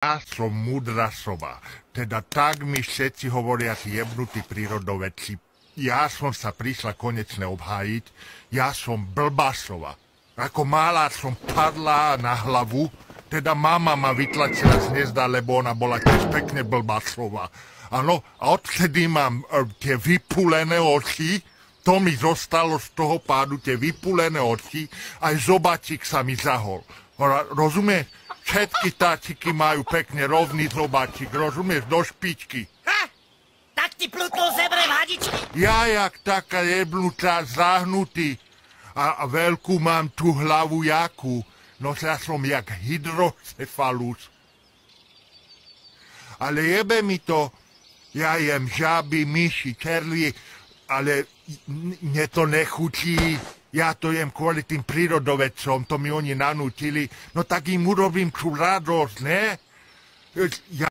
Ja som múdra sova. Teda tak mi všetci hovoria tí jebnutí prírodovedci. Ja som sa prišla konečne obhájiť. Ja som blbá sova. Ako malá som padla na hlavu. Teda mama ma vytlačila z hniezda, lebo ona bola tiež pekne blbá sova. Áno, a odvtedy mám tie vypulené oči. To mi zostalo z toho pádu, tie vypulené oči. Aj zobáčik sa mi zahol. Rozumieš? Všetky táčiky majú pekne rovný zobáčik, rozumieš, do špičky. Ha! Tak ti plutnul zebre v hadičky. Ja jak taká jebnutá zahnutý. A veľkú mám tú hlavu jakú. No ja som jak hydrocefalus. Ale jebe mi to, ja jem žaby, myši, červy, ale mne to nechutí. Ja to jem kvôli tým prírodovedcom, to mi oni nanútili. No tak im urobím tú radosť, ne? Ja